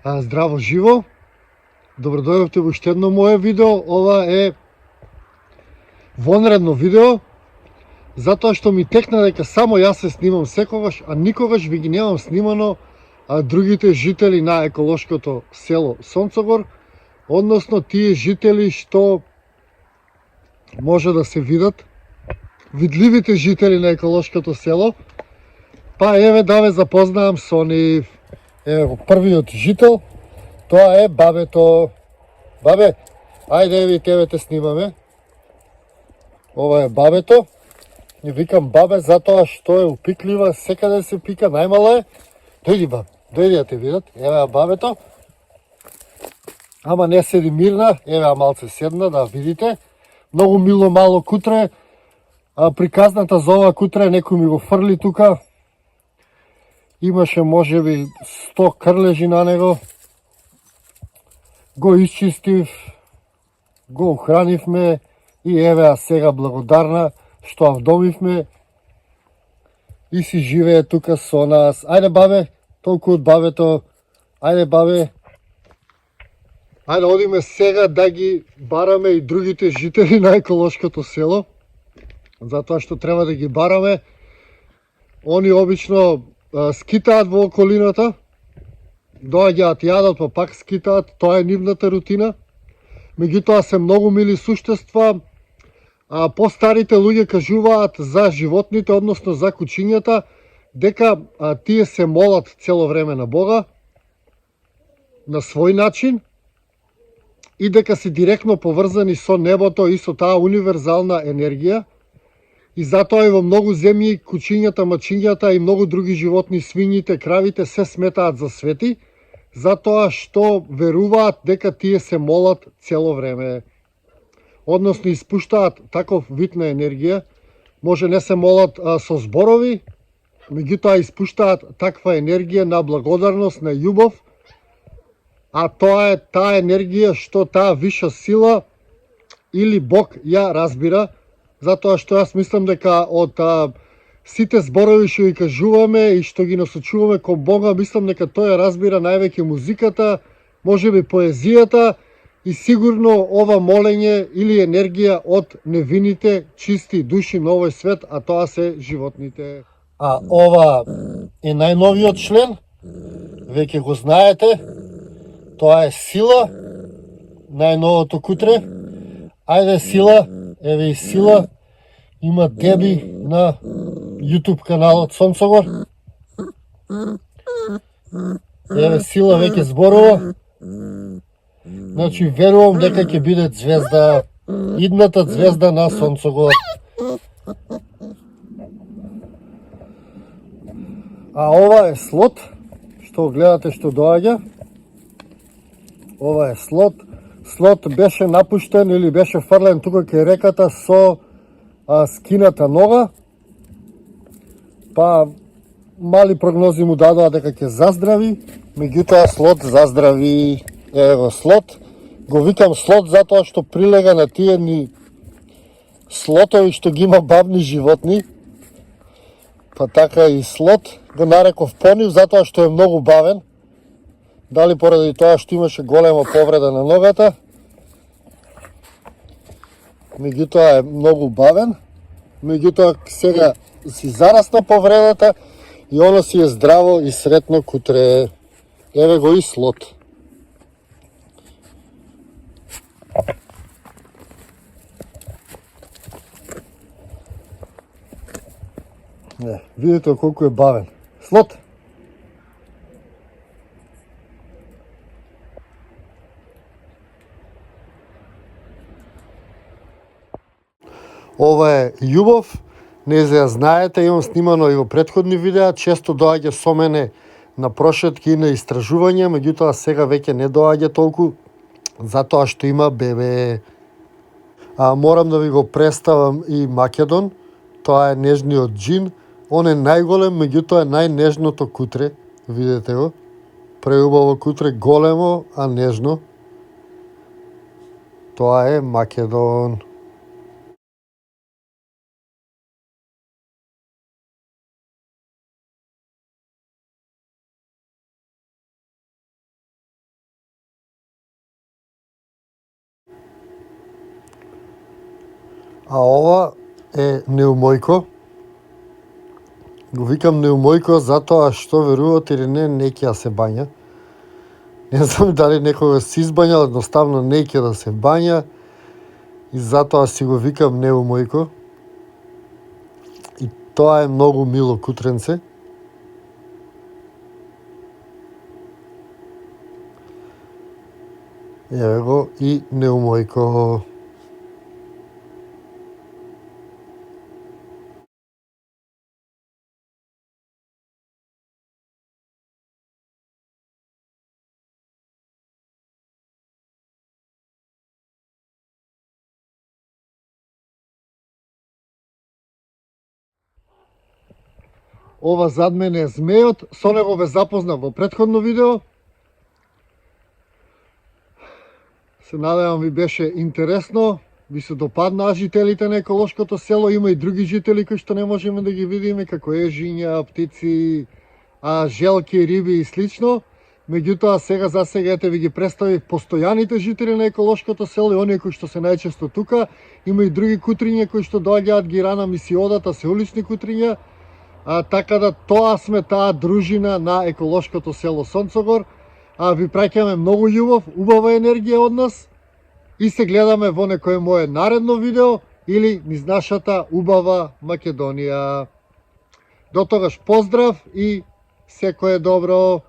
Здраво живо! Добродојавте во уште едно моје видео. Ова е вонредно видео, затоа што ми текна дека само јас се снимам секогаш, а никогаш ви ги немам снимано другите жители на еколошкото село Сонцогор, односно тие жители што може да се видат, видливите жители на еколошкото село. Па еве да ве запознаам со нив. Еве го првиот жител, тоа е бабето. Бабе, ајде еви тебе те снимаме. Ова е бабето. Ја викам бабе затоа што е упиклива, секаде се пика, најмало е. Дојди бабе, дојди да те видат. Еве бабето. Ама не седи мирна, еве малце седна да видите. Многу мило мало кутре. Приказната за ова кутре некој ми го фрли тука. Имаше можеби 100 крлежи на него. Го исчистив, го ухранивме и еве сега благодарна што вдомивме и си живее тука со нас. Ајде бабе, толку од бабето. Ајде бабе. Ајде одиме сега да ги бараме и другите жители на еколошкото село, затоа што треба да ги бараме. Они обично скитаат во околината, доаѓаат, јадат, па пак скитаат, тоа е нивната рутина. Меѓутоа се многу мили суштества. Постарите луѓе кажуваат за животните, односно за кучињата, дека тие се молат цело време на Бога, на свој начин, и дека се директно поврзани со небото и со таа универзална енергија. И затоа и во многу земји кучињата, мачињата и многу други животни, свињите, кравите се сметаат за свети, затоа што веруваат дека тие се молат цело време. Односно испуштаат таков вид на енергија. Може не се молат со зборови, меѓутоа испуштаат таква енергија на благодарност, на љубов, а тоа е таа енергија што таа виша сила или Бог ја разбира, затоа што јас мислам дека од сите зборови што ги кажуваме и што ги насочуваме кон Бога, мислам дека тој ја разбира највеќе музиката, можеби поезијата и сигурно ова молење или енергија од невините, чисти души на овој свет, а тоа се животните. А ова е најновиот член, веќе го знаете, тоа е Сила, најновото кутре. Ајде Сила, еве и Сила, има деби на YouTube каналот Сонцогор. Еве Сила веќе зборува. Значи верувам дека ќе биде звезда, идната звезда на Сонцогор. А ова е Слот, што гледате што доаѓа. Ова е Слот. Слот беше напуштен или беше фрлен тука кај реката со скината нога. Па мали прогнози му дадоа дека ќе заздрави, меѓутоа Слот заздрави. Ево Слот. Го викам Слот затоа што прилега на тие ни слотови што ги има бавни животни. Па така и Слот го нареков по нив затоа што е многу бавен. Дали поради тоа што имаше голема повреда на ногата, меѓутоа е многу бавен. Меѓутоа сега си зарасна повредата и оно си е здраво и сретно кутре. Еве го и Слот. Видите колку е бавен. Слот. Ова е Љубов, не за ја знаете, имам снимано и во претходни видеа, често доаѓа со мене на прошетки и на истражување, меѓутоа сега веќе не доаѓа толку, затоа што има бебе. Морам да ви го представам и Македон, тоа е нежниот џин, он е најголем, меѓутоа е најнежното кутре, видете го, преубаво кутре, големо, а нежно. Тоа е Македон. А ова е неумојко. Го викам неумојко затоа што верувате или не ќе да се бања. Не знам дали некога се избањал, едноставно не ќе да се бања и затоа си го викам неумојко. И тоа е многу мило кутренце. Еве го и неумојко. Ова зад мене е змејот, со него ве запознав во претходно видео. Се надевам ви беше интересно, ви се допаднаа жителите на еколошкото село, има и други жители кои што не можеме да ги видиме, како ежиња, птици, желки, риби и слично. Меѓутоа, за сега ете ви ги представив постојаните жители на еколошкото село и оние кои што се најчесто тука. Има и други кутриња кои што доаѓаат, ги ранам и си одат, а се улични кутриња. Така да тоа сме таа дружина на еколошкото село Сонцогор. Ви праќаме многу љубов, убава енергија од нас и се гледаме во некое мое наредно видео или низ нашата убава Македонија. До тогаш поздрав и секое добро!